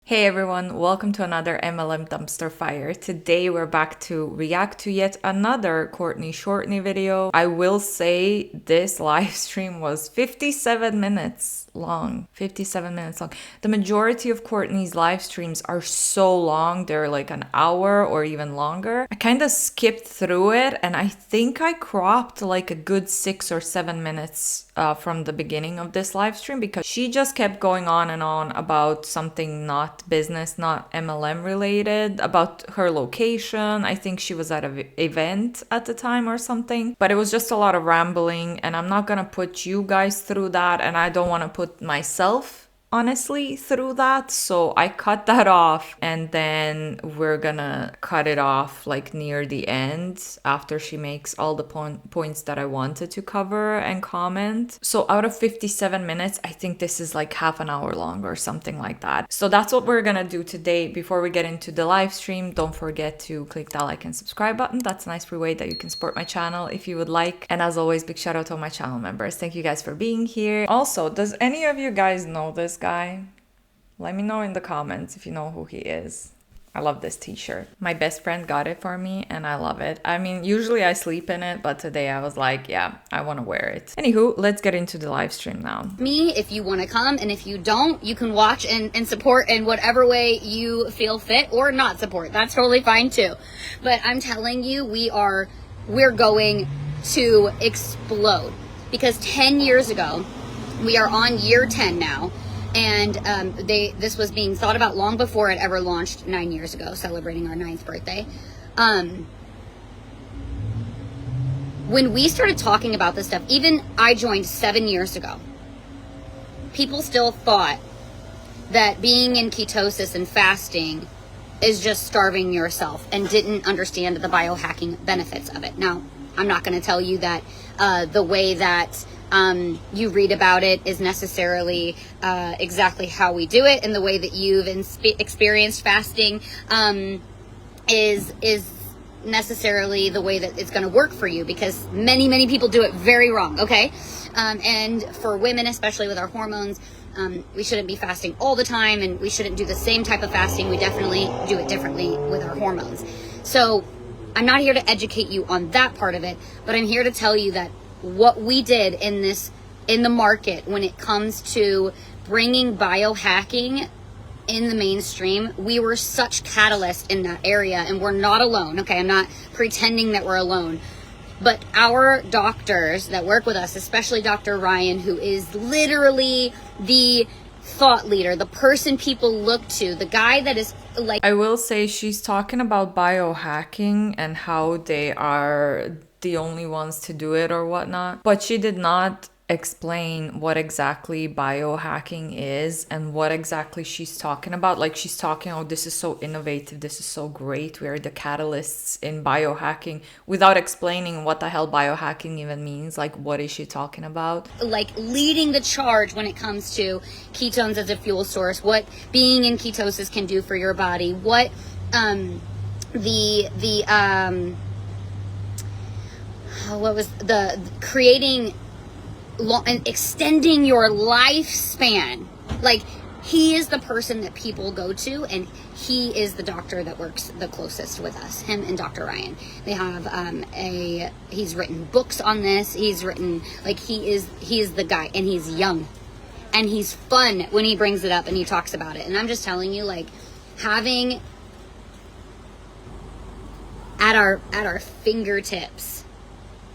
Hey everyone, welcome to another MLM dumpster fire. Today we're back to react to yet another Courtney Shortney video. I will say this live stream was 57 minutes long. 57 minutes long. The majority of Courtney's live streams are so long, they're like an hour or even longer. I kind of skipped through it and I think I cropped like a good 6 or 7 minutes from the beginning of this live stream because she just kept going on and on about something not business, not MLM related, about her location. I think she was at an event at the time or something, but it was just a lot of rambling and I'm not gonna put you guys through that and I don't want to put myself honestly through that, so I cut that off and then we're gonna cut it off like near the end after she makes all the points that I wanted to cover and comment. So out of 57 minutes, I think this is like half an hour long or something like that. So that's what we're gonna do today. Before we get into the live stream, don't forget to click that like and subscribe button. That's a nice free way that you can support my channel if you would like. And as always, big shout out to all my channel members. Thank you guys for being here. Also, does any of you guys know this guy? Let me know in the comments if you know who he is. I love this t-shirt. My best friend got it for me and I love it. I mean, usually I sleep in it, but today I was like, yeah, I want to wear it. Anywho, let's get into the live stream now. Me, if you want to come, and if you don't, you can watch and support in whatever way you feel fit, or not support. That's totally fine too. But I'm telling you, we're going to explode, because 10 years ago, we are on year 10 now, and this was being thought about long before it ever launched 9 years ago, celebrating our 9th birthday. When we started talking about this stuff, even I joined 7 years ago, people still thought that being in ketosis and fasting is just starving yourself, and didn't understand the biohacking benefits of it. Now, I'm not going to tell you that the way that you read about it is necessarily exactly how we do it, and the way that you've experienced fasting is necessarily the way that it's going to work for you, because many people do it very wrong. Okay. And for women, especially with our hormones, we shouldn't be fasting all the time, and we shouldn't do the same type of fasting. We definitely do it differently with our hormones. So I'm not here to educate you on that part of it, but I'm here to tell you that what we did in the market when it comes to bringing biohacking in the mainstream, we were such catalysts in that area, and we're not alone. Okay, I'm not pretending that we're alone, but our doctors that work with us, especially Dr. Ryan, who is literally the thought leader, the person people look to, the guy that is like... I will say she's talking about biohacking and how they are the only ones to do it or whatnot, but she did not explain what exactly biohacking is and what exactly she's talking about. Like, she's talking, oh, this is so innovative, this is so great, we are the catalysts in biohacking, without explaining what the hell biohacking even means. Like, what is she talking about? Like, leading the charge when it comes to ketones as a fuel source, what being in ketosis can do for your body, what what was the creating and extending your lifespan. Like, he is the person that people go to, and he is the doctor that works the closest with us, him and Dr. Ryan. They have he's written books on this. He's written, like, he is the guy, and he's young, and he's fun when he brings it up and he talks about it. And I'm just telling you, like, having at our fingertips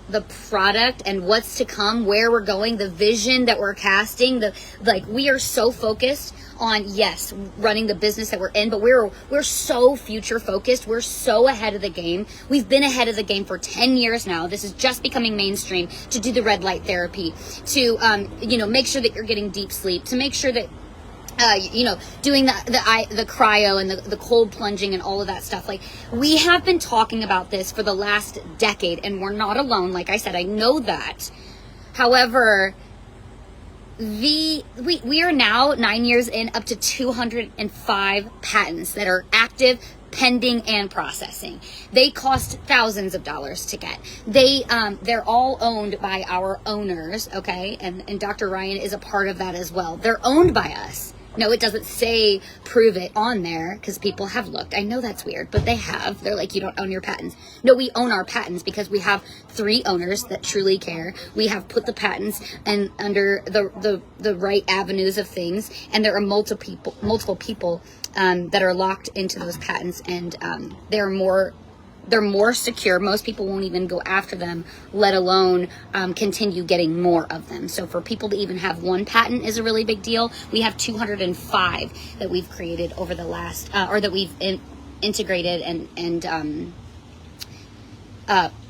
the product and what's to come, where we're going, the vision that we're casting, we are so focused on, yes, running the business that we're in, but we're so future focused. We're so ahead of the game. We've been ahead of the game for 10 years now. This is just becoming mainstream, to do the red light therapy, to make sure that you're getting deep sleep, to make sure that doing the cryo and the cold plunging and all of that stuff. Like, we have been talking about this for the last decade, and we're not alone. Like I said, I know that. However, we are now 9 years in, up to 205 patents that are active, pending, and processing. They cost thousands of dollars to get. They're all owned by our owners, okay? And Dr. Ryan is a part of that as well. They're owned by us. No, it doesn't say prove it on there because people have looked. I know that's weird, but they have. They're like, you don't own your patents. No, we own our patents because we have 3 owners that truly care. We have put the patents and under the right avenues of things, and there are multiple people that are locked into those patents, and they're more secure. Most people won't even go after them, let alone continue getting more of them. So for people to even have 1 patent is a really big deal. We have 205 that we've created over the last, or that we've integrated and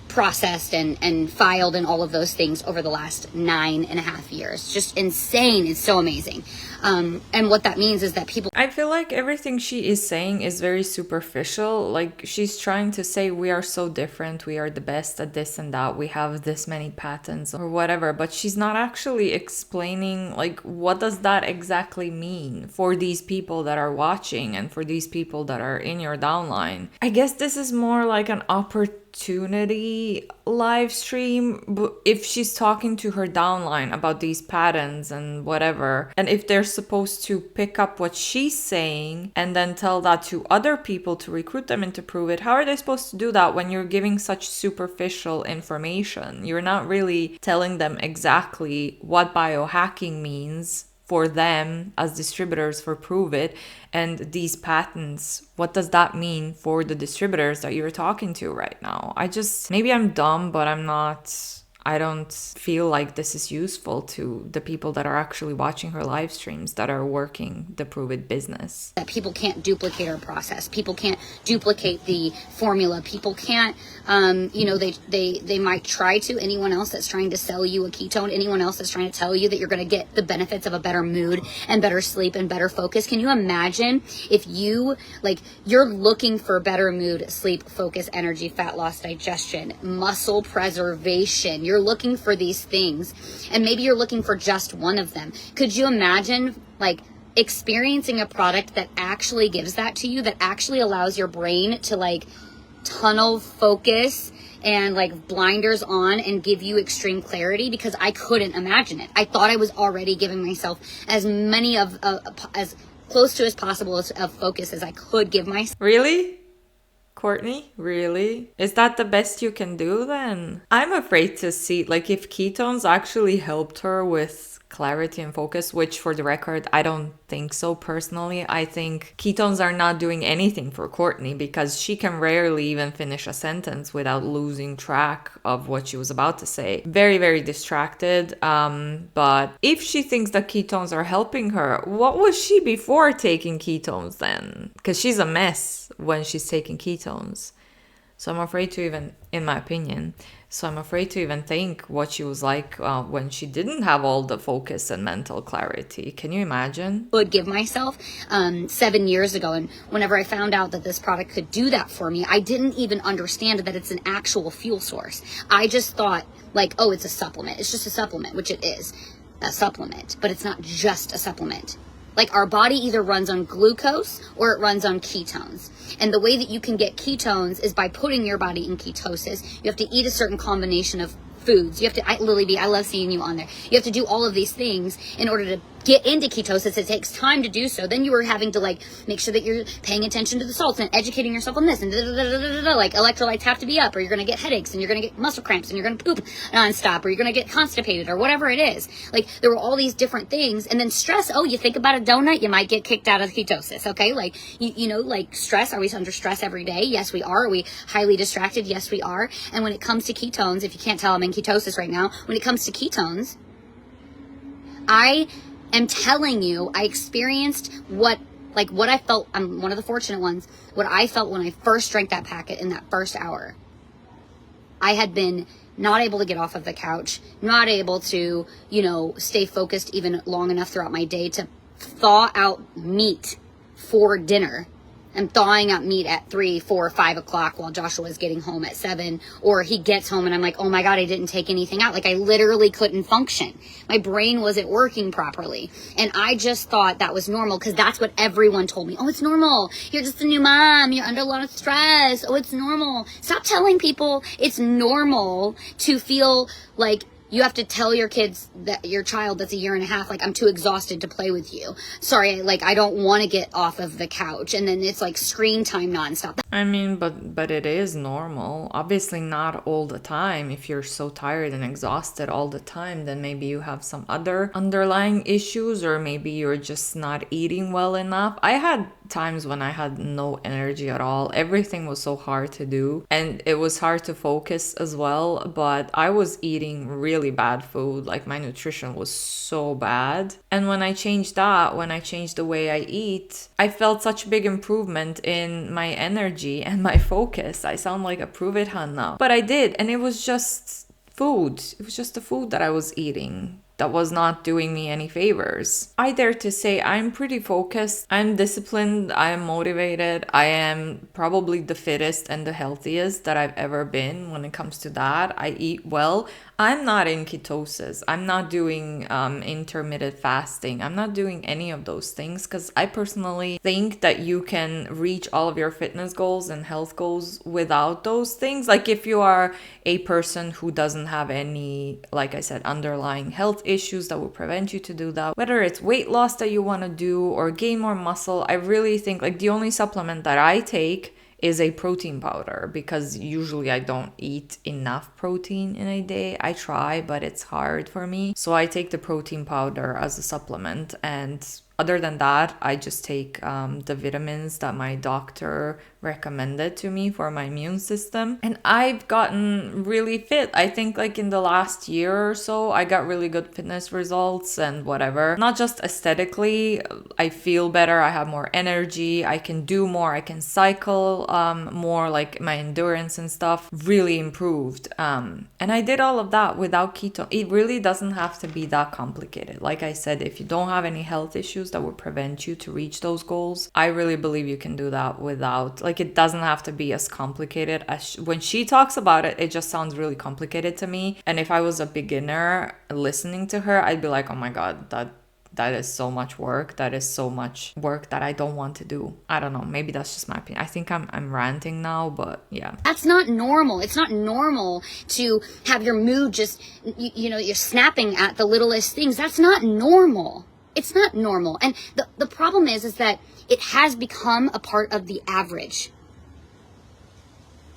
processed and filed and all of those things over the last 9.5 years. Just insane. It's so amazing. And what that means is that people... I feel like everything she is saying is very superficial. Like, she's trying to say we are so different, we are the best at this and that, we have this many patents or whatever, but she's not actually explaining, like, what does that exactly mean for these people that are watching and for these people that are in your downline. I guess this is more like an opportunity live stream, but if she's talking to her downline about these patents and whatever, and if they're supposed to pick up what she's saying and then tell that to other people to recruit them into Pruvit, how are they supposed to do that when you're giving such superficial information? You're not really telling them exactly what biohacking means for them as distributors for Pruvit, and these patents, what does that mean for the distributors that you're talking to right now? Maybe I'm dumb, but I don't feel like this is useful to the people that are actually watching her live streams that are working the Pruvit business. That people can't duplicate our process. People can't duplicate the formula. People can't, they might try to. Anyone else that's trying to sell you a ketone, anyone else that's trying to tell you that you're going to get the benefits of a better mood and better sleep and better focus. Can you imagine if you're looking for better mood, sleep, focus, energy, fat loss, digestion, muscle preservation. You're looking for these things, and maybe you're looking for just one of them. Could you imagine experiencing a product that actually gives that to you, that actually allows your brain to tunnel focus and blinders on and give you extreme clarity? Because I couldn't imagine it. I thought I was already giving myself as many as close to as possible of focus as I could give myself. Really? Courtney, really? Is that the best you can do then? I'm afraid to see, if ketones actually helped her with clarity and focus, which for the record, I don't think so personally. I think ketones are not doing anything for Courtney because she can rarely even finish a sentence without losing track of what she was about to say. Very, very distracted. But if she thinks that ketones are helping her, what was she before taking ketones then? Because she's a mess when she's taking ketones. So I'm afraid to even, in my opinion, think what she was like when she didn't have all the focus and mental clarity. Can you imagine? Would give myself 7 years ago. And whenever I found out that this product could do that for me, I didn't even understand that it's an actual fuel source. I just thought it's a supplement. It's just a supplement, which it is a supplement, but it's not just a supplement. Our body either runs on glucose or it runs on ketones. And the way that you can get ketones is by putting your body in ketosis. You have to eat a certain combination of foods. You have to, Lily B, I love seeing you on there. You have to do all of these things in order to get into ketosis. It takes time to do so. Then you are having to make sure that you're paying attention to the salts and educating yourself on this and electrolytes have to be up, or you're going to get headaches and you're going to get muscle cramps and you're going to poop nonstop, or you're going to get constipated or whatever it is. There were all these different things. And then stress. Oh, you think about a donut, you might get kicked out of ketosis. Okay. Stress. Are we under stress every day? Yes, we are. Are we highly distracted? Yes, we are. And when it comes to ketones, if you can't tell, I'm in ketosis right now. When it comes to ketones, I am telling you, I experienced what I felt. I'm one of the fortunate ones. What I felt when I first drank that packet in that first hour. I had been not able to get off of the couch, not able to, stay focused even long enough throughout my day to thaw out meat for dinner. I'm thawing out meat at 3, 4, 5 o'clock while Joshua is getting home at 7, or he gets home and I'm like, oh my God, I didn't take anything out. I literally couldn't function. My brain wasn't working properly. And I just thought that was normal because that's what everyone told me. Oh, it's normal. You're just a new mom. You're under a lot of stress. Oh, it's normal. Stop telling people it's normal to feel like You have to tell your kids, that your child that's a year and a half, like, I'm too exhausted to play with you. Sorry, like, I don't want to get off of the couch. And then it's like screen time nonstop. I mean, but it is normal. Obviously not all the time. If you're so tired and exhausted all the time, then maybe you have some other underlying issues, or maybe you're just not eating well enough. I had times when I had no energy at all. Everything was so hard to do, and it was hard to focus as well. But I was eating really bad food. Like, my nutrition was so bad. And when I changed that, when I changed the way I eat, I felt such big improvement in my energy and my focus. I sound like a pruvit hun now, but I did. And it was just food. It was just the food that I was eating that was not doing me any favors. I dare to say I'm pretty focused, I'm disciplined, I am motivated, I am probably the fittest and the healthiest that I've ever been when it comes to that. I eat well. I'm not in ketosis. I'm not doing intermittent fasting. I'm not doing any of those things because I personally think that you can reach all of your fitness goals and health goals without those things. Like, if you are a person who doesn't have any, like I said, underlying health issues that will prevent you to do that, whether it's weight loss that you want to do or gain more muscle, I really think, like, the only supplement that I take is a protein powder, because usually I don't eat enough protein in a day. I try, but it's hard for me. So I take the protein powder as a supplement, and other than that, I just take the vitamins that my doctor recommended to me for my immune system. And I've gotten really fit. I think, like, in the last year or so, I got really good fitness results and whatever. Not just aesthetically, I feel better. I have more energy. I can do more. I can cycle more, like my endurance and stuff really improved. And I did all of that without keto. It really doesn't have to be that complicated. Like I said, if you don't have any health issues that would prevent you to reach those goals, I really believe you can do that without, like, it doesn't have to be as complicated as when she talks about it. It just sounds really complicated to me. And if I was a beginner listening to her, I'd be like, oh my God, that is so much work. That is so much work that I don't want to do. I don't know. Maybe that's just my opinion. I think I'm ranting now, but yeah. That's not normal. It's not normal to have your mood just, you know, you're snapping at the littlest things. That's not normal. It's not normal. And the problem is that it has become a part of the average.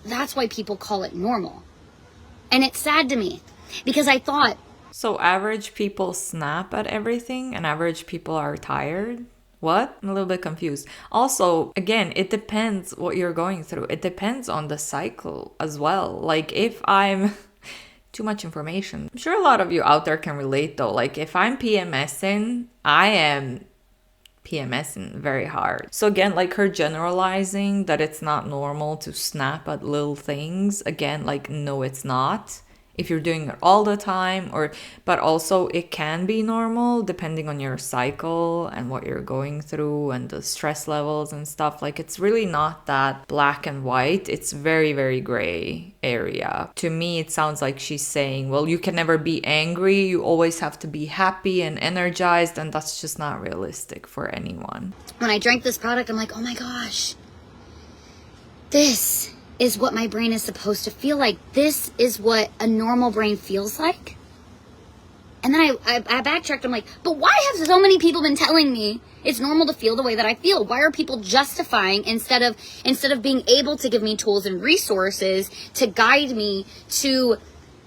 That's why people call it normal. And it's sad to me, because I thought, so average people snap at everything and average people are tired? What? I'm a little bit confused. Also, again, it depends what you're going through. It depends on the cycle as well. Like, if I'm too much information, I'm sure a lot of you out there can relate though. Like, if I'm PMSing, I am PMSing very hard. So again, like, her generalizing that it's not normal to snap at little things, again, like, no, it's not. If you're doing it all the time, but also it can be normal depending on your cycle and what you're going through and the stress levels and stuff. Like, it's really not that black and white. It's very, very gray area. To me, it sounds like she's saying, well, you can never be angry. You always have to be happy and energized. And that's just not realistic for anyone. When I drank this product, I'm like, oh my gosh, this is what my brain is supposed to feel like. This is what a normal brain feels like. And then I backtracked. I'm like, but why have so many people been telling me it's normal to feel the way that I feel? Why are people justifying instead of being able to give me tools and resources to guide me to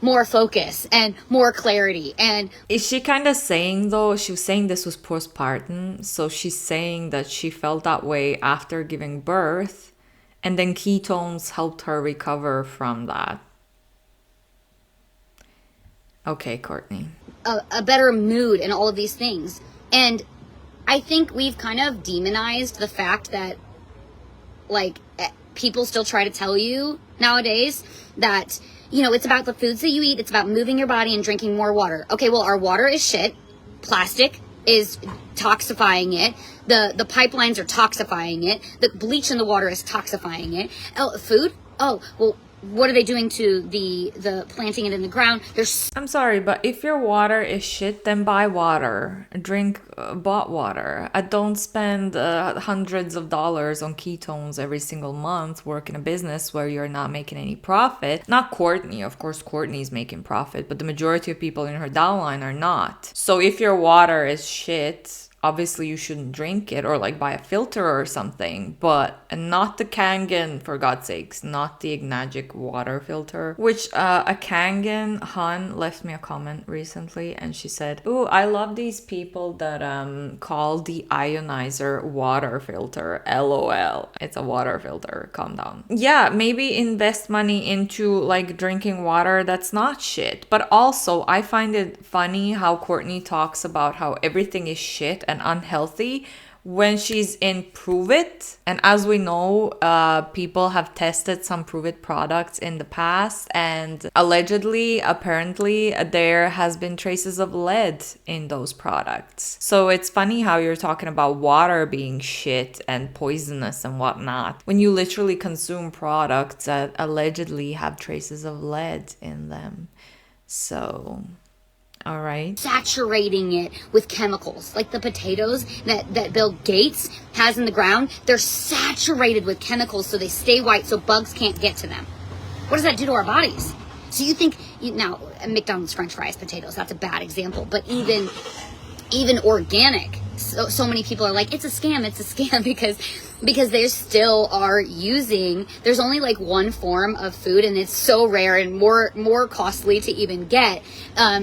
more focus and more clarity? And is she kind of saying, though, she was saying this was postpartum, so she's saying that she felt that way after giving birth, and then ketones helped her recover from that. Okay, Courtney. A better mood and all of these things. And I think we've kind of demonized the fact that, like, people still try to tell you nowadays that, you know, it's about the foods that you eat, it's about moving your body and drinking more water. Okay, well, our water is shit. Plastic is toxifying it. The pipelines are toxifying it. The bleach in the water is toxifying it. Oh, food? Oh, well, what are they doing to the planting it in the ground? I'm sorry, but if your water is shit, then buy water. Drink bought water. I don't spend hundreds of dollars on ketones every single month working a business where you're not making any profit. Not Courtney. Of course, Courtney's making profit, but the majority of people in her downline are not. So if your water is shit, obviously you shouldn't drink it, or like buy a filter or something, but not the Kangen, for God's sakes, not the Ignagic water filter, which a Kangen hun left me a comment recently, and she said, "Ooh, I love these people that call the ionizer water filter. LOL. It's a water filter. Calm down." Yeah, maybe invest money into like drinking water that's not shit. But also, I find it funny how Courtney talks about how everything is shit and unhealthy when she's in Pruvit. And as we know, people have tested some Pruvit products in the past, and allegedly, apparently, there has been traces of lead in those products. So it's funny how you're talking about water being shit and poisonous and whatnot when you literally consume products that allegedly have traces of lead in them. So... all right. Saturating it with chemicals, like the potatoes that Bill Gates has in the ground. They're saturated with chemicals so they stay white so bugs can't get to them. What does that do to our bodies? So you think, now McDonald's French fries, potatoes, that's a bad example, but even organic, so many people are like, it's a scam because they still are using, there's only like one form of food, and it's so rare and more costly to even get.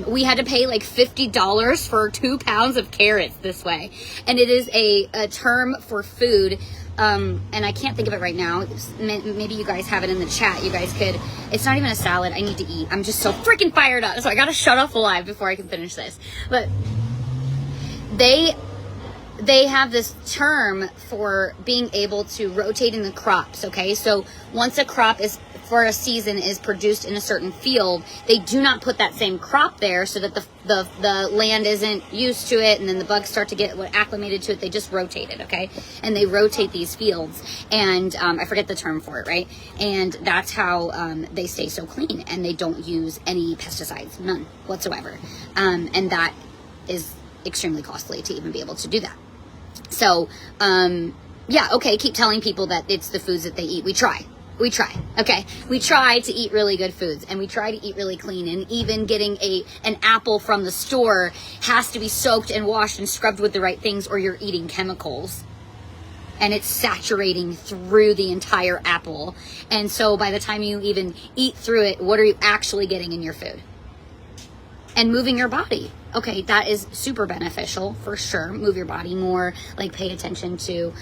We had to pay like $50 for 2 pounds of carrots this way, and it is a term for food. And I can't think of it right now. Maybe you guys have it in the chat. You guys could. It's not even a salad. I need to eat. I'm just so freaking fired up. So I gotta shut off the live before I can finish this. But they have this term for being able to rotate in the crops, okay? So once a crop is, for a season, is produced in a certain field, they do not put that same crop there so that the land isn't used to it, and then the bugs start to get acclimated to it. They just rotate it, okay? And they rotate these fields, and I forget the term for it, right? And that's how they stay so clean, and they don't use any pesticides, none whatsoever. And that is extremely costly to even be able to do that. So, yeah, okay, keep telling people that it's the foods that they eat. We try, okay? We try to eat really good foods, and we try to eat really clean, and even getting an apple from the store has to be soaked and washed and scrubbed with the right things, or you're eating chemicals. And it's saturating through the entire apple. And so by the time you even eat through it, what are you actually getting in your food? And moving your body. Okay, that is super beneficial for sure. Move your body more, like pay attention to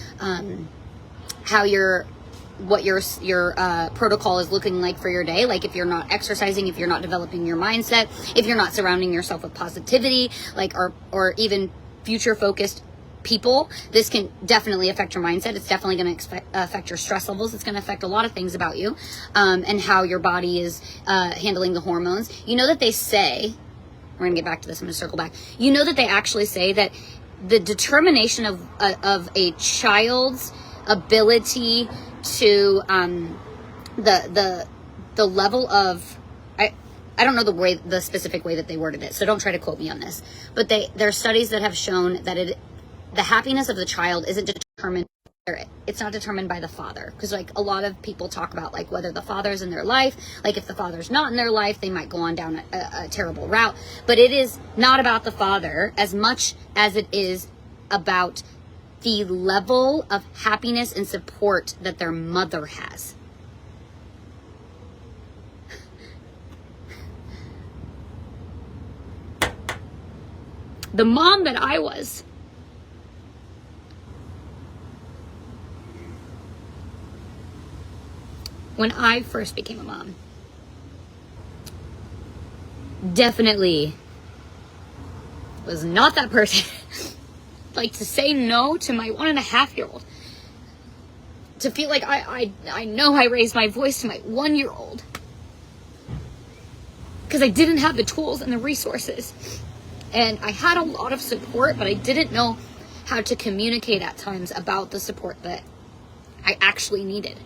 how what your protocol is looking like for your day. Like if you're not exercising, if you're not developing your mindset, if you're not surrounding yourself with positivity, like or even future focused people, this can definitely affect your mindset. It's definitely going to affect your stress levels. It's going to affect a lot of things about you, and how your body is handling the hormones. You know that they say, we're going to get back to this, I'm going to circle back. You know that they actually say that the determination of a child's ability to the level of, I don't know the specific way that they worded it, so don't try to quote me on this, but there are studies that have shown that the happiness of the child isn't determined, it's not determined by the father. Because like a lot of people talk about like whether the father's in their life, like if the father's not in their life, they might go on down a terrible route. But it is not about the father as much as it is about the level of happiness and support that their mother has. The mom that I was, when I first became a mom, definitely was not that person. Like to say no to my 1.5-year-old, to feel like I know I raised my voice to my 1-year-old because I didn't have the tools and the resources, and I had a lot of support, but I didn't know how to communicate at times about the support that I actually needed.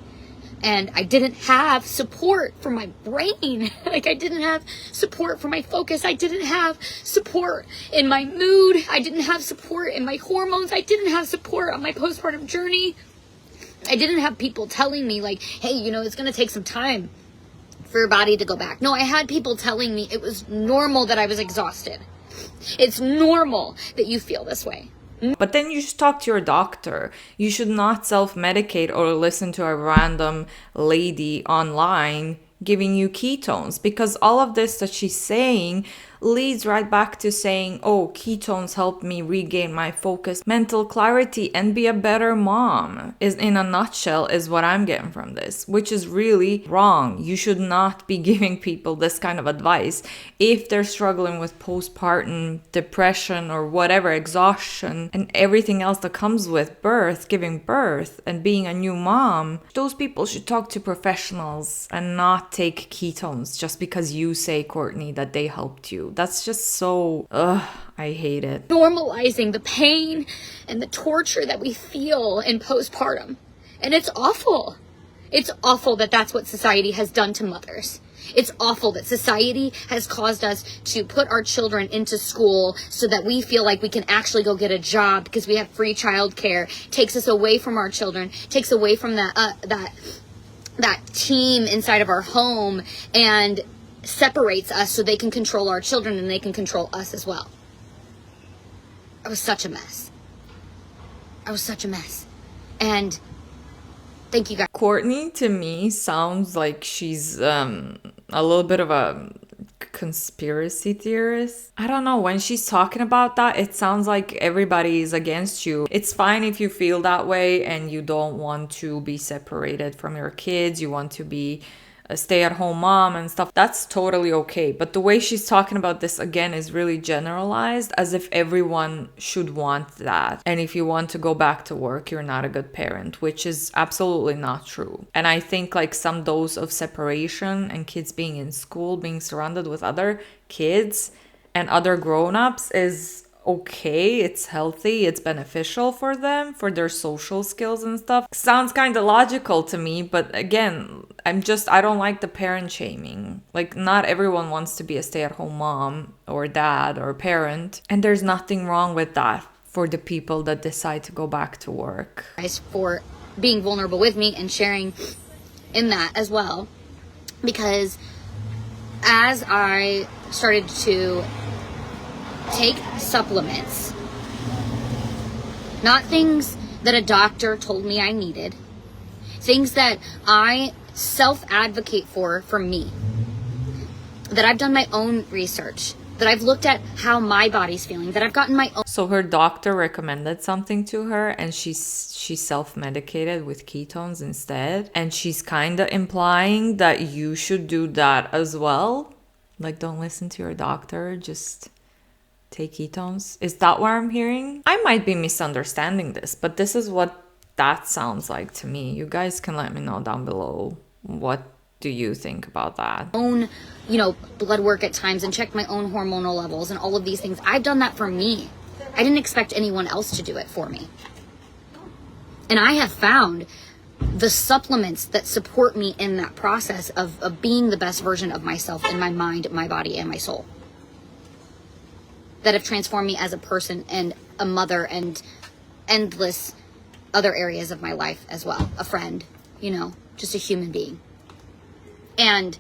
And I didn't have support for my brain. Like, I didn't have support for my focus. I didn't have support in my mood. I didn't have support in my hormones. I didn't have support on my postpartum journey. I didn't have people telling me like, hey, you know, it's going to take some time for your body to go back. No, I had people telling me it was normal that I was exhausted. It's normal that you feel this way. But then you should talk to your doctor. You should not self-medicate or listen to a random lady online giving you ketones, because all of this that she's saying leads right back to saying, oh, ketones help me regain my focus, mental clarity, and be a better mom, is in a nutshell is what I'm getting from this, which is really wrong. You should not be giving people this kind of advice if they're struggling with postpartum depression or whatever, exhaustion and everything else that comes with birth, giving birth and being a new mom. Those people should talk to professionals and not take ketones just because you say, Courtney, that they helped you. That's just so, I hate it. Normalizing the pain and the torture that we feel in postpartum. And it's awful. It's awful that that's what society has done to mothers. It's awful that society has caused us to put our children into school so that we feel like we can actually go get a job because we have free childcare. Takes us away from our children, takes away from that team inside of our home, and separates us so they can control our children and they can control us as well. I was such a mess. And thank you guys. Courtney, to me, sounds like she's a little bit of a conspiracy theorist. I don't know. When she's talking about that, it sounds like everybody is against you. It's fine if you feel that way and you don't want to be separated from your kids. You want to be a stay-at-home mom and stuff. That's totally okay. But the way she's talking about this again is really generalized, as if everyone should want that. And if you want to go back to work, you're not a good parent, which is absolutely not true. And I think like some dose of separation and kids being in school, being surrounded with other kids and other grown-ups is okay. It's healthy, it's beneficial for them, for their social skills and stuff. Sounds kind of logical to me, but again, I don't like the parent shaming. Like, not everyone wants to be a stay-at-home mom or dad or parent, and there's nothing wrong with that for the people that decide to go back to work. For being vulnerable with me and sharing in that as well, because as I started to take supplements, not things that a doctor told me I needed, things that I self-advocate for me, that I've done my own research, that I've looked at how my body's feeling, that I've gotten my own. So her doctor recommended something to her and she self-medicated with ketones instead, and she's kind of implying that you should do that as well. Like, don't listen to your doctor, just take ketones. Is that what I'm hearing? I might be misunderstanding this, but this is what that sounds like to me. You guys can let me know down below. What do you think about that? Own, blood work at times and check my own hormonal levels and all of these things. I've done that for me. I didn't expect anyone else to do it for me. And I have found the supplements that support me in that process of being the best version of myself in my mind, my body, and my soul, that have transformed me as a person and a mother and endless other areas of my life as well. A friend, just a human being. And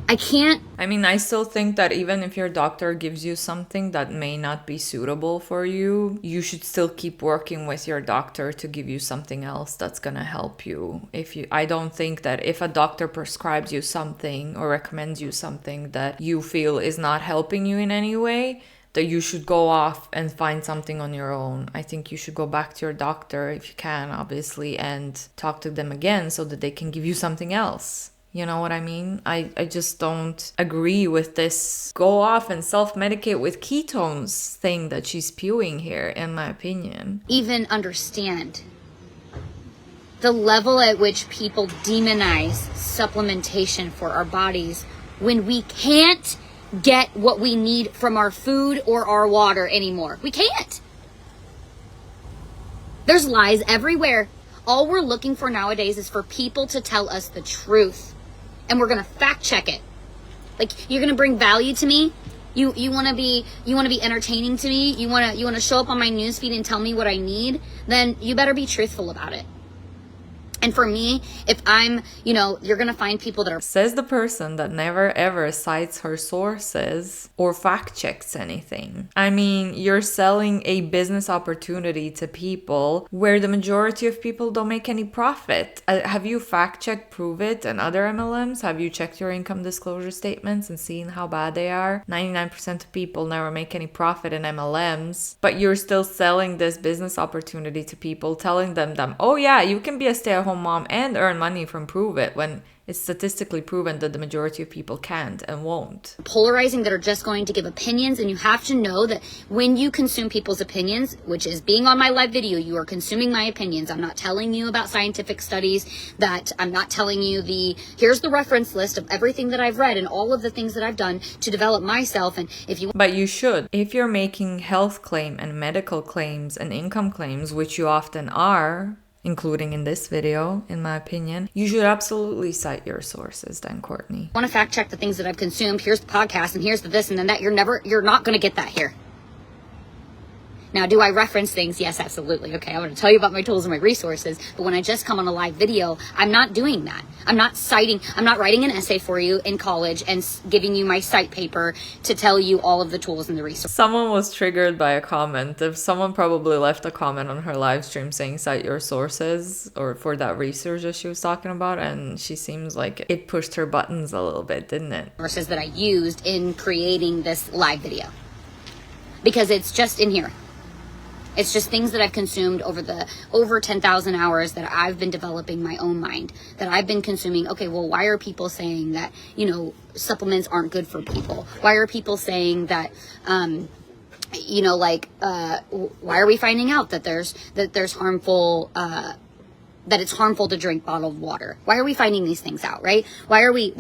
I still think that even if your doctor gives you something that may not be suitable for you, you should still keep working with your doctor to give you something else that's gonna help you. I don't think that if a doctor prescribes you something or recommends you something that you feel is not helping you in any way, that you should go off and find something on your own. I think you should go back to your doctor if you can, obviously, and talk to them again so that they can give you something else. You know what I mean? I just don't agree with this go off and self-medicate with ketones thing that she's spewing here, in my opinion. Even understand the level at which people demonize supplementation for our bodies when we can't get what we need from our food or our water anymore. We can't. There's lies everywhere All we're looking for nowadays is for people to tell us the truth. And we're going to fact check it. Like, you're going to bring value to me. You want to be entertaining to me. You want to show up on my newsfeed and tell me what I need. Then you better be truthful about it. And for me, if I'm, you're going to find people that are... Says the person that never ever cites her sources or fact checks anything. I mean, you're selling a business opportunity to people where the majority of people don't make any profit. Have you fact checked Pruvit and other MLMs? Have you checked your income disclosure statements and seen how bad they are? 99% of people never make any profit in MLMs, but you're still selling this business opportunity to people, telling them, oh yeah, you can be a stay-at-home mom and earn money from Pruvit, when it's statistically proven that the majority of people can't and won't. Polarizing, that are just going to give opinions, and you have to know that when you consume people's opinions, which is being on my live video, you are consuming my opinions. I'm not telling you about scientific studies, that I'm not telling you here's the reference list of everything that I've read and all of the things that I've done to develop myself. And if you... But you should. If you're making health claim and medical claims and income claims, which you often are, including in this video, in my opinion, you should absolutely cite your sources then, Courtney. I want to fact check the things that I've consumed. Here's the podcast and here's the this and then that. You're not going to get that here. Now, do I reference things? Yes, absolutely. Okay, I want to tell you about my tools and my resources. But when I just come on a live video, I'm not doing that. I'm not writing an essay for you in college and giving you my cite paper to tell you all of the tools and the resources. Someone was triggered by a comment. If someone probably left a comment on her live stream saying cite your sources, or for that research that she was talking about, and she seems like it pushed her buttons a little bit, didn't it? Sources that I used in creating this live video. Because it's just in here. It's just things that I've consumed over 10,000 hours that I've been developing my own mind, that I've been consuming. Okay, well, why are people saying that, supplements aren't good for people? Why are people saying that, why are we finding out that there's harmful, that it's harmful to drink bottled water? Why are we finding these things out, right? Why are we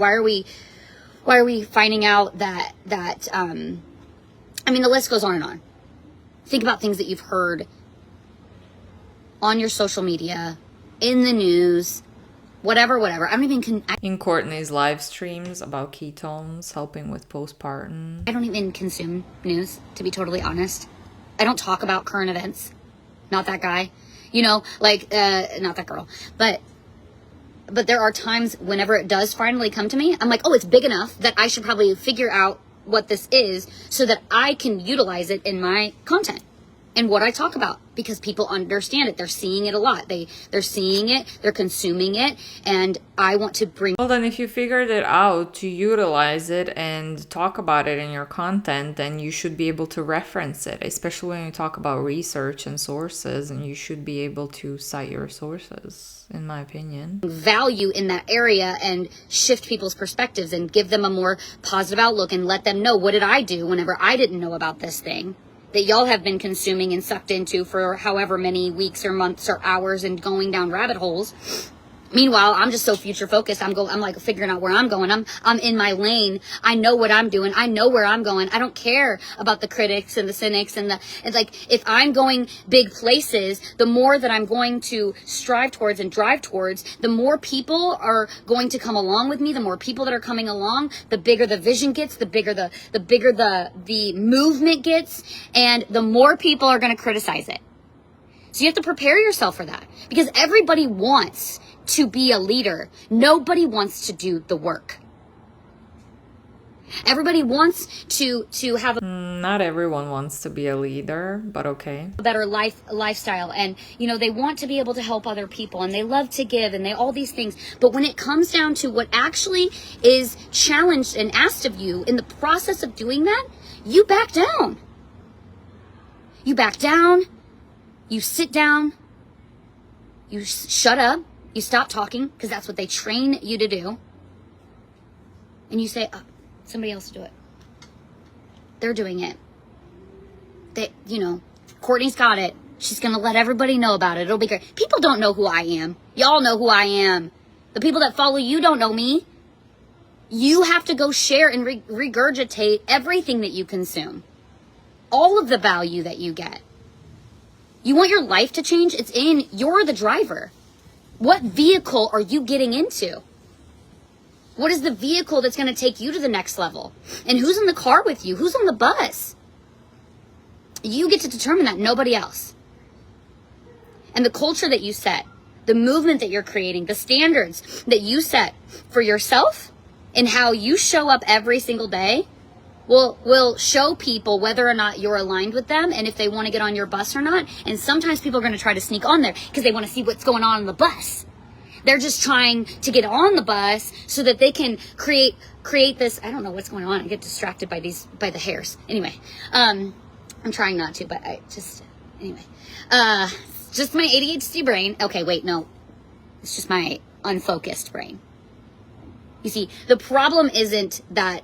finding out that, the list goes on and on. Think about things that you've heard on your social media, in the news, whatever. I don't even... in Courtney's live streams about ketones helping with postpartum. I don't even consume news, to be totally honest. I don't talk about current events. Not that guy. Not that girl. But there are times whenever it does finally come to me, I'm like, oh, it's big enough that I should probably figure out what this is so that I can utilize it in my content and what I talk about, because people understand it. They're seeing it a lot. They're seeing it, they're consuming it, and I want to bring... Well, then if you figured it out to utilize it and talk about it in your content, then you should be able to reference it, especially when you talk about research and sources, and you should be able to cite your sources, in my opinion. Value in that area and shift people's perspectives and give them a more positive outlook and let them know, what did I do whenever I didn't know about this thing that y'all have been consuming and sucked into for however many weeks or months or hours and going down rabbit holes. Meanwhile, I'm just so future focused. I'm like figuring out where I'm going. I'm in my lane. I know what I'm doing. I know where I'm going. I don't care about the critics and the cynics it's like, if I'm going big places, the more that I'm going to strive towards and drive towards, the more people are going to come along with me. The more people that are coming along, the bigger the vision gets, the bigger the movement gets, and the more people are going to criticize it. So you have to prepare yourself for that, because everybody wants to be a leader. Nobody wants to do the work. Everybody wants to have not everyone wants to be a leader, but okay. A better lifestyle, and they want to be able to help other people, and they love to give, and all these things. But when it comes down to what actually is challenged and asked of you in the process of doing that, you back down. You back down. You sit down. You shut up. You stop talking, because that's what they train you to do. And you say, oh, somebody else do it. They're doing it. Courtney's got it. She's going to let everybody know about it. It'll be great. People don't know who I am. Y'all know who I am. The people that follow you don't know me. You have to go share and regurgitate everything that you consume. All of the value that you get. You want your life to change? You're the driver. What vehicle are you getting into? What is the vehicle that's going to take you to the next level? And who's in the car with you? Who's on the bus? You get to determine that, nobody else. And the culture that you set, the movement that you're creating, the standards that you set for yourself and how you show up every single day will show people whether or not you're aligned with them and if they want to get on your bus or not. And sometimes people are going to try to sneak on there because they want to see what's going on the bus. They're just trying to get on the bus so that they can create this. I don't know what's going on. I get distracted by the hairs. Anyway, I'm trying not to, but just my ADHD brain. Okay, wait, no, it's just my unfocused brain. You see, the problem isn't that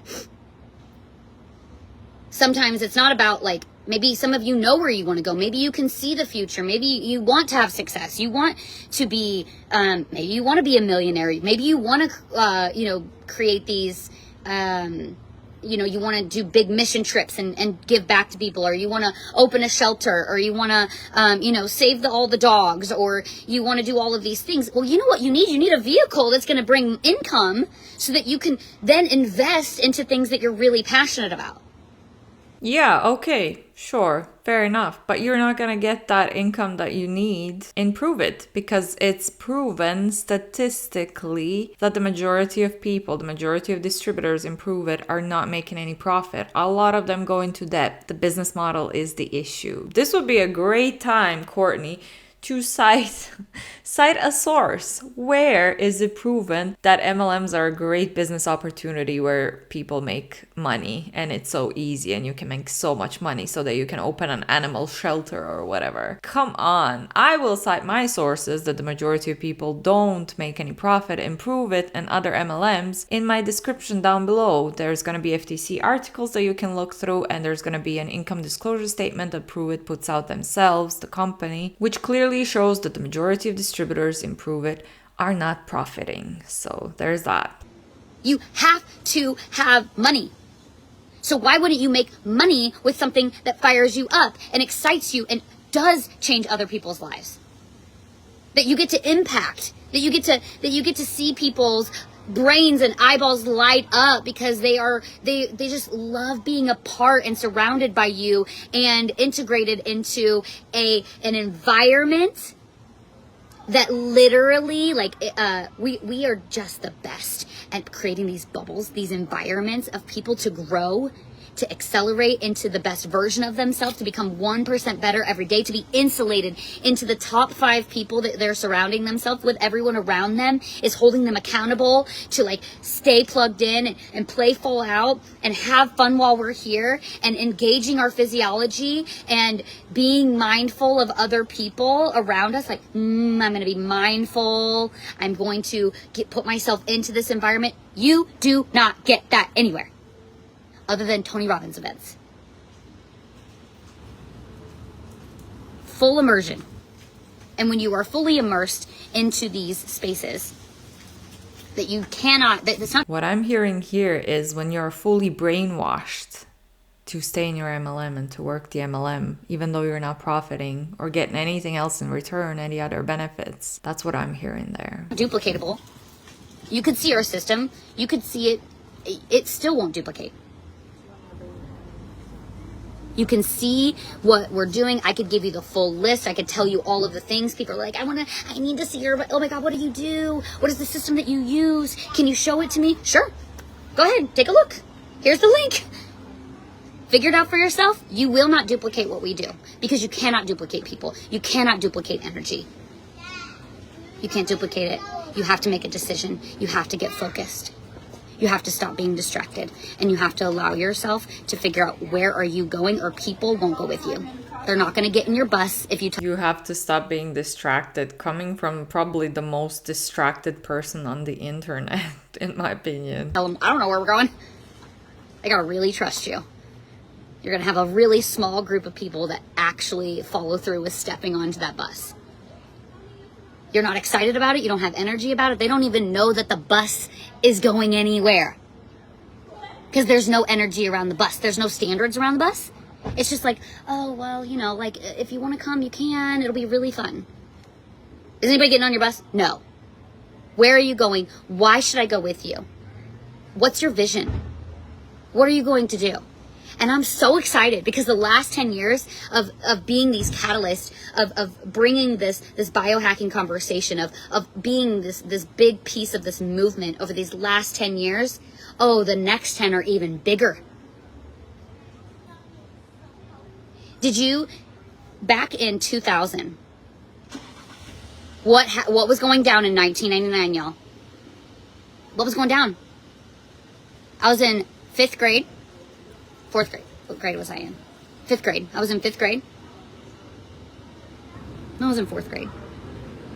sometimes it's not about like, maybe some of you know where you want to go. Maybe you can see the future. Maybe you want to have success. You want to be, maybe you want to be a millionaire. Maybe you want to, create these, you want to do big mission trips and give back to people, or you want to open a shelter, or you want to, save all the dogs, or you want to do all of these things. Well, you know what you need? You need a vehicle that's going to bring income so that you can then invest into things that you're really passionate about. Yeah, okay, sure, fair enough. But you're not going to get that income that you need in Pruvit, because it's proven statistically that the majority of people, the majority of distributors in Pruvit are not making any profit. A lot of them go into debt. The business model is the issue. This would be a great time, Courtney, to cite a source. Where is it proven that MLMs are a great business opportunity where people make money and it's so easy and you can make so much money so that you can open an animal shelter or whatever? Come on. I will cite my sources that the majority of people don't make any profit and Pruvit and other MLMs in my description down below. There's going to be FTC articles that you can look through, and there's going to be an income disclosure statement that Pruvit puts out themselves, the company, which clearly shows that the majority of distributors in Pruvit are not profiting. So there's that. You have to have money. So why wouldn't you make money with something that fires you up and excites you and does change other people's lives? That you get to impact, that you get to see people's brains and eyeballs light up because they just love being a part and surrounded by you and integrated into an environment that literally, like, we are just the best at creating these bubbles, these environments of people to grow, to accelerate into the best version of themselves, to become 1% better every day, to be insulated into the top 5 people that they're surrounding themselves with. Everyone around them is holding them accountable to like stay plugged in and play full out and have fun while we're here, and engaging our physiology and being mindful of other people around us. Like, I'm going to be mindful. I'm going to put myself into this environment. You do not get that anywhere other than Tony Robbins events. Full immersion. And when you are fully immersed into these spaces, that you cannot, that's not. What I'm hearing here is when you're fully brainwashed to stay in your MLM and to work the MLM, even though you're not profiting or getting anything else in return, any other benefits. That's what I'm hearing there. Duplicatable. You could see our system. You could see it. It still won't duplicate. You can see what we're doing. I could give you the full list. I could tell you all of the things. People are like, I need to see your, oh my God, what do you do? What is the system that you use? Can you show it to me? Sure. Go ahead, take a look. Here's the link. Figure it out for yourself. You will not duplicate what we do, because you cannot duplicate people. You cannot duplicate energy. You can't duplicate it. You have to make a decision. You have to get focused. You have to stop being distracted, and you have to allow yourself to figure out where are you going, or people won't go with you. They're not going to get in your bus if you You have to stop being distracted, coming from probably the most distracted person on the internet, in my opinion. tell them, I don't know where we're going. I got to really trust you. You're going to have a really small group of people that actually follow through with stepping onto that bus. You're not excited about it. You don't have energy about it. They don't even know that the bus is going anywhere, because there's no energy around the bus. There's no standards around the bus. It's just like, oh, well, like, if you want to come, you can. It'll be really fun. Is anybody getting on your bus? No. Where are you going? Why should I go with you? What's your vision? What are you going to do? And I'm so excited because the last 10 years of being these catalysts, of bringing this biohacking conversation, of being this big piece of this movement over these last 10 years, oh, the next 10 are even bigger. Did you, back in 2000, what was going down in 1999, y'all? What was going down? I was in 5th grade. 4th grade. What grade was I in? 5th grade. I was in 5th grade. No, I was in 4th grade.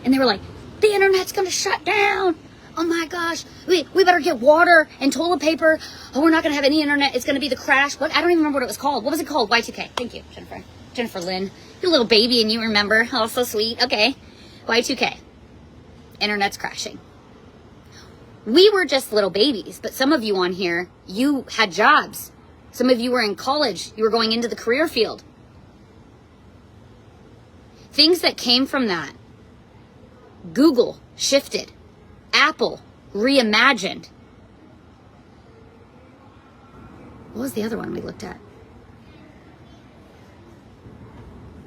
And they were like, the internet's gonna shut down. Oh my gosh. We better get water and toilet paper. Oh, we're not gonna have any internet. It's gonna be the crash. What? I don't even remember what it was called. What was it called? Y2K. Thank you, Jennifer. Jennifer Lynn. You're a little baby and you remember. Oh, so sweet. Okay. Y2K. Internet's crashing. We were just little babies, but some of you on here, you had jobs. Some of you were in college. You were going into the career field. Things that came from that. Google shifted. Apple reimagined. What was the other one we looked at?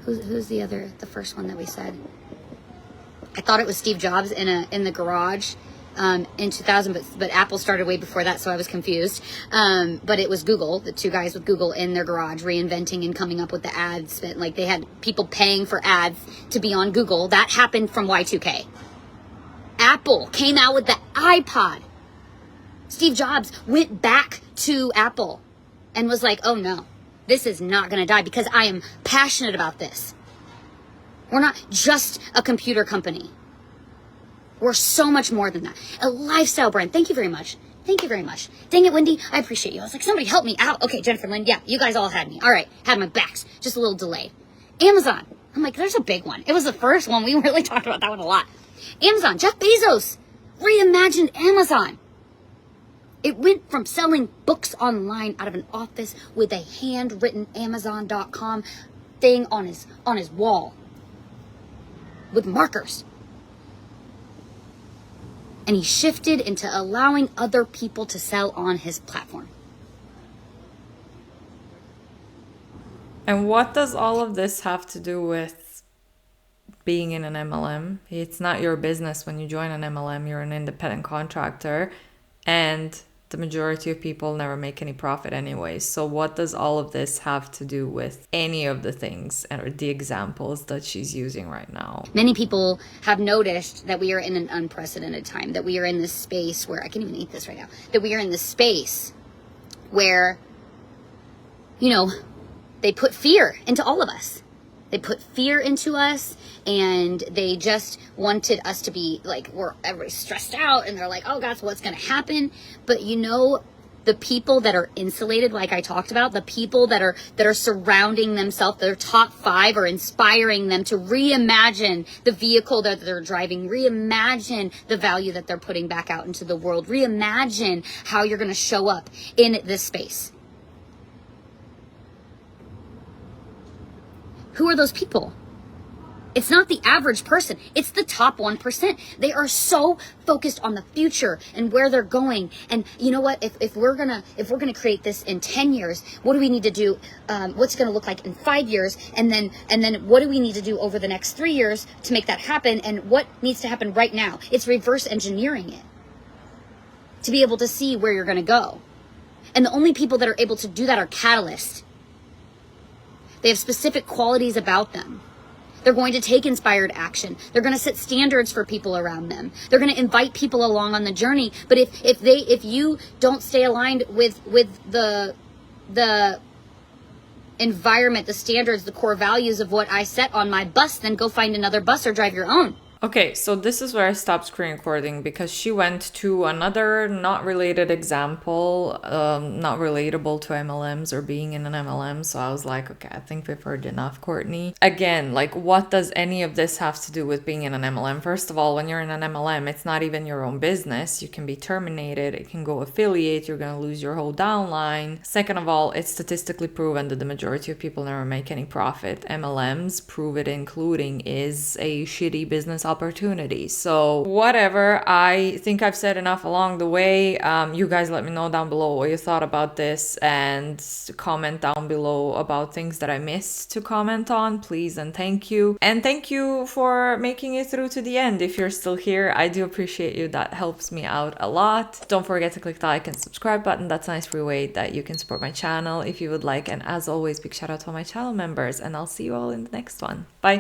Who's the first one that we said? I thought it was Steve Jobs in the garage. In 2000, but Apple started way before that, so I was confused. But it was Google, the two guys with Google in their garage reinventing and coming up with the ads. Like they had people paying for ads to be on Google. That happened from Y2K. Apple came out with the iPod. Steve Jobs went back to Apple and was like, oh no, this is not going to die because I am passionate about this. We're not just a computer company. We're so much more than that. A lifestyle brand. Thank you very much. Thank you very much. Dang it, Wendy. I appreciate you. I was like, somebody help me out. Okay, Jennifer Lynn. Yeah, you guys all had me. All right. Had my backs. Just a little delayed. Amazon. I'm like, there's a big one. It was the first one. We really talked about that one a lot. Amazon. Jeff Bezos reimagined Amazon. It went from selling books online out of an office with a handwritten Amazon.com thing on his wall with markers. And he shifted into allowing other people to sell on his platform. And what does all of this have to do with being in an MLM? It's not your business when you join an MLM. You're an independent contractor, and the majority of people never make any profit anyways. So what does all of this have to do with any of the things or the examples that she's using right now? Many people have noticed that we are in an unprecedented time, that we are in this space where, I can't even eat this right now, that we are in this space where, they put fear into all of us. They put fear into us, and they just wanted us to be like, everybody's stressed out, and they're like, oh God, what's going to happen? But the people that are insulated, like I talked about, the people that are surrounding themselves, their top 5 are inspiring them to reimagine the vehicle that they're driving, reimagine the value that they're putting back out into the world, reimagine how you're going to show up in this space. Who are those people? It's not the average person. It's the top 1%. They are so focused on the future and where they're going. And you know what? If we're gonna create this in 10 years, what do we need to do? What's it gonna look like in 5 years? And then what do we need to do over the next 3 years to make that happen? And what needs to happen right now? It's reverse engineering it to be able to see where you're gonna go. And the only people that are able to do that are catalysts. They have specific qualities about them. They're going to take inspired action. They're going to set standards for people around them. They're going to invite people along on the journey. But if you don't stay aligned with the environment, the standards, the core values of what I set on my bus, then go find another bus or drive your own. Okay, so this is where I stopped screen recording because she went to another not related example, not relatable to MLMs or being in an MLM. So I was like, okay, I think we've heard enough, Courtney. Again, like, what does any of this have to do with being in an MLM? First of all, when you're in an MLM, it's not even your own business. You can be terminated. It can go affiliate. You're going to lose your whole downline. Second of all, it's statistically proven that the majority of people never make any profit. MLMs, pruvit including, is a shitty business opportunity. So whatever, I think I've said enough along the way. You guys let me know down below what you thought about this, and comment down below about things that I missed to comment on, please and thank you. And thank you for making it through to the end. If you're still here, I do appreciate you. That helps me out a lot. Don't forget to click the like and subscribe button. That's a nice free way that you can support my channel if you would like. And as always, big shout out to all my channel members, and I'll see you all in the next one. Bye.